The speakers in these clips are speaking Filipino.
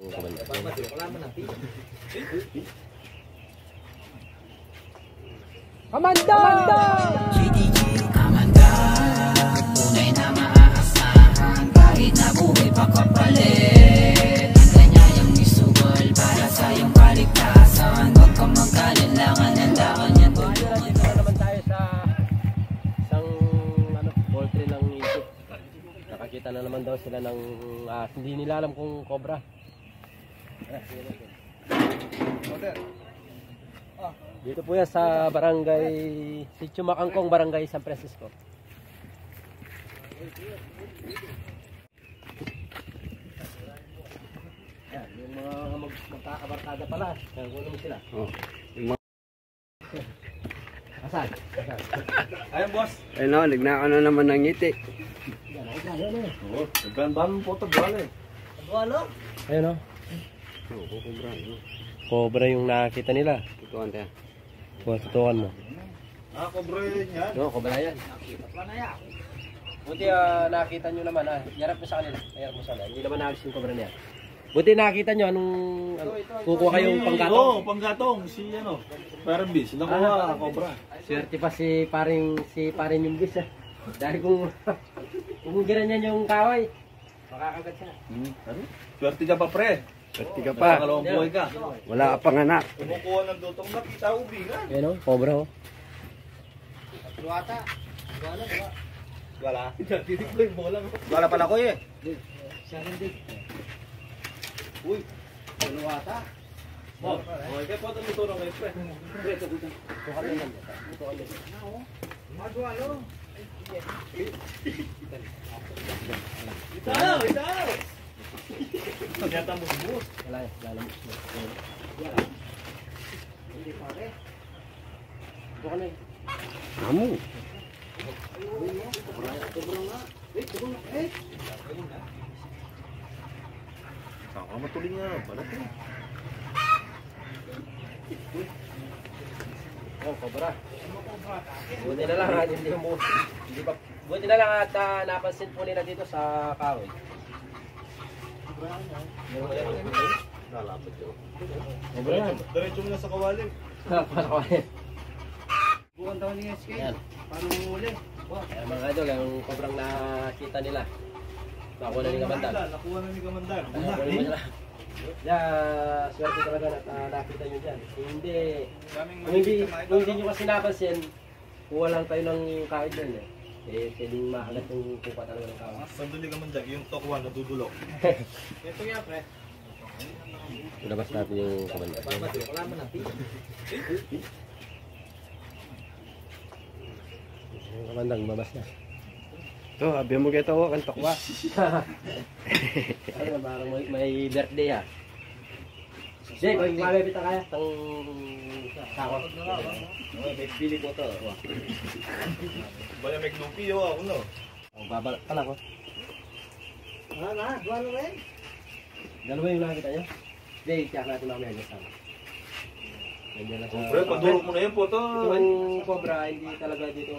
Amanda! Amanda, tunay na maaasahan kahit na buhay pagkapalit. Ang kanyang misugol para sa iyong kaligtasan. Huwag kang magkalilangan, nandakan yan. Dito na naman tayo sa isang poultry ng isip. Nakakita na naman daw sila ng hindi nila alam kung cobra. Dito po yan sa barangay Sitio Makangkong, barangay San Francisco. Yan, yung mga magkakabarkada pala. Yan, kulong sila. Oh, yung mga... Asan? Ayun, boss. Ayun na, nagnaka na naman ng ngiti. Yan, ayun na. Oo, nagbanban po ito, buwan eh. Buwan, Ayun o. Oo, cobra. Cobra yung nakita nila. Tutuan tayo. Tutukan mo. Cobra yan. No, cobra yan. Buti nakita nyo naman. Yarap mo sa kanila. Yarap mo sa kanila. Hindi naman naalis yung cobra niya. Buti nakita nyo anong kukuha kayong panggatong. Oo, panggatong. Si ano, parang bis. Nakuha, cobra. Swerte pa si paring yung bis. Dahil kung ganyan yung kaway, makakagat siya. Swerte ka pa, pre. Swerte ka pa. Nakalawang buhay ka. Wala ka pang anak. Kumukuha ng dutong nakita ubingan. Ayan o, cobra o. Wala. Titik ko yung bola. Wala pala ko eh. Siya rin din. Uy, luwata. Mo, okay, kaya po ito nito ng kayo, pre. Pre, ito. Tukan din. Tukan din. Itaw! Nyata mo bus. Wala yan. Lalamos mo. Hindi pare. Tukan din. Amo. Saka matuling nga. Balat eh. Oh, cobra. Buti na lang at hindi mo. Buti na lang at napansin po nila dito sa kahoy. Nalapit yun. Cobra yan. Diretso mo na sa kawali. Bukan daw ni SK. Yan. Paano muli? Ayan mga idol, yung cobrang nakita nila. Nakuha na ni Kamandal. Nakuha na ni Kamandal. Nakuha na nila. Swerte talaga na nakita nyo dyan. Kung hindi nyo kasi napansin, kuha lang tayo ng kahit dyan eh. Pwedeng makalat yung kupa talaga ng kawa. Sando ni Kamandal, yung tokwa nadudulok. Ito nga, pre. Ilabas natin yung Kamandal. Wala mo na. Yung Kamandal, mabas na. Ito, abi mo kayo tawa kan tokwa. Ano, parang may birthday ha. Jay, kung mabibita kaya, itong sako. Bili ko ito. Baya may glupi yun ako, no? Babalak pala ko. Dalawa yung nakita niya? Jay, tiyak natin mamaya niya sama. Nandiyan na sa... Pre, paduro mo na yun po ito. Itong cobra, hindi talaga dito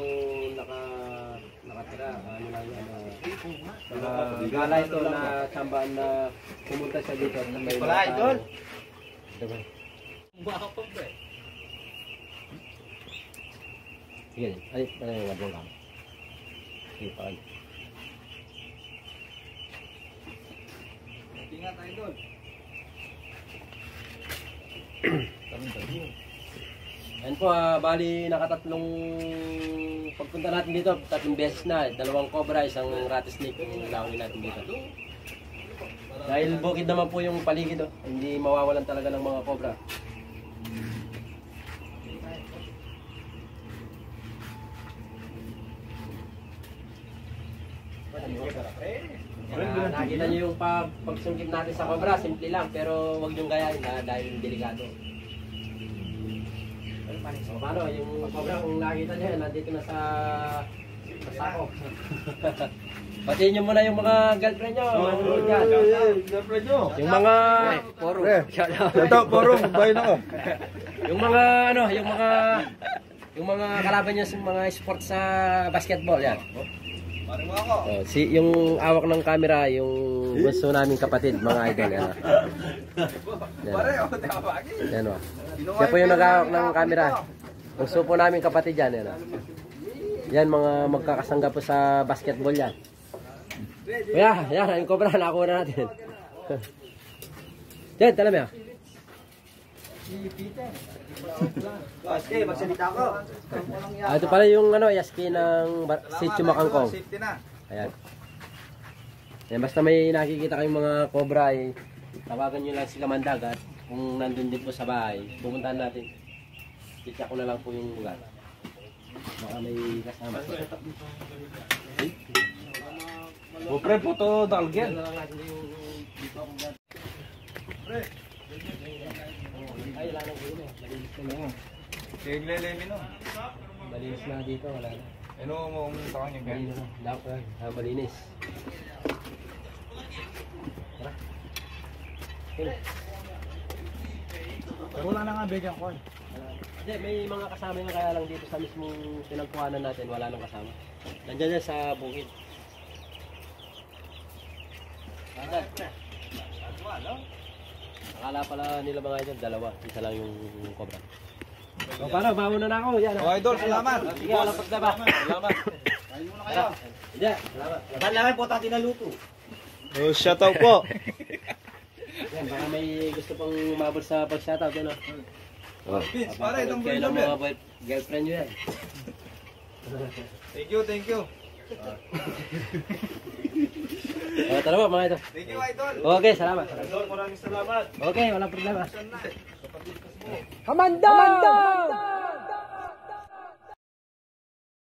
nakatira. Ano lang yan. Gala ito na tsambaan na pumunta siya dito. May Wala, idol. Diba? Baka pa, pre. Sige, ay, yung wadong lang. Sige, paan. Ingat, idol. Ayan po, bali nakatatlong pagpunta natin dito, tatlong beses na, dalawang cobra, isang rattlesnake yung lahuli natin dito. Dahil bukid naman po yung paligid, hindi mawawalan talaga ng mga cobra. Nakita niyo yung pagsungkit natin sa cobra, simple lang, pero wag niyong gayahin dahil delikado. So, paano, yung cobra kung nakita niyo, nandito na sa sako. Batiin niyo muna yung mga girlfriend niyo. Girlfriend nyo. Yung mga Porong. Ito, porong. Bayan ako. yung mga yung mga kalaban niya sa mga sport sa basketball yan. Paring mo ako. Yung awak ng camera, yung gusto naming kapatid, mga idol. Yan, Pare, ako tawagin. yan o. Siya po yung nag-awak ng camera. Gusto po namin kapatid yan. Yan, yan mga magkakasangga po sa basketball yan. Kuya, yan, yung cobra, nakakuha na natin. Yan, tala mo yan. Okay, magsalita ako. Ito pala yung yaski ng Sitio Makangkong. Safety na. Ayan. Ayan, basta may nakikita kayong mga cobra ay tawagan nyo lang si Kamandag at kung nandun din po sa bahay, pupuntahan natin. Check ko na lang po yung lugar. Baka may kasama. Pre, puto dalgen. Ay, wala nang gulo. Malinis na yun. Sigle-lemi no. Malinis na dito, wala na. Ano mo ang takang niya? Malinis na. Dapat, malinis. Tara. Okay. Wala na nga bigyan ko. Hindi, may mga kasama nga kaya lang dito sa mismong pinagkuhanan natin, wala nang kasama. Nandiyan dyan sa bukid. Akala pala nila mga idol, dalawa. Isa lang yung cobra. O paano, mauna na ako. Yan. Oh, idol, salamat. Sige, walang pagdaba. Salamat. Kain muna kayo. Hindi, salamat. Kailangan po tayo naluto. Oh, shout out po. Yan, baka may gusto pang umabot sa pag-shoutout. Yan, o. Vince, pare, itong Kayo friend ng namin. mga girlfriend nyo yan. Thank you, thank you. Tara ba mga ito? Thank you, idol. Okay, salamat. Idol, maraming salamat. Okay, walang problema. Saan na? Kamandang!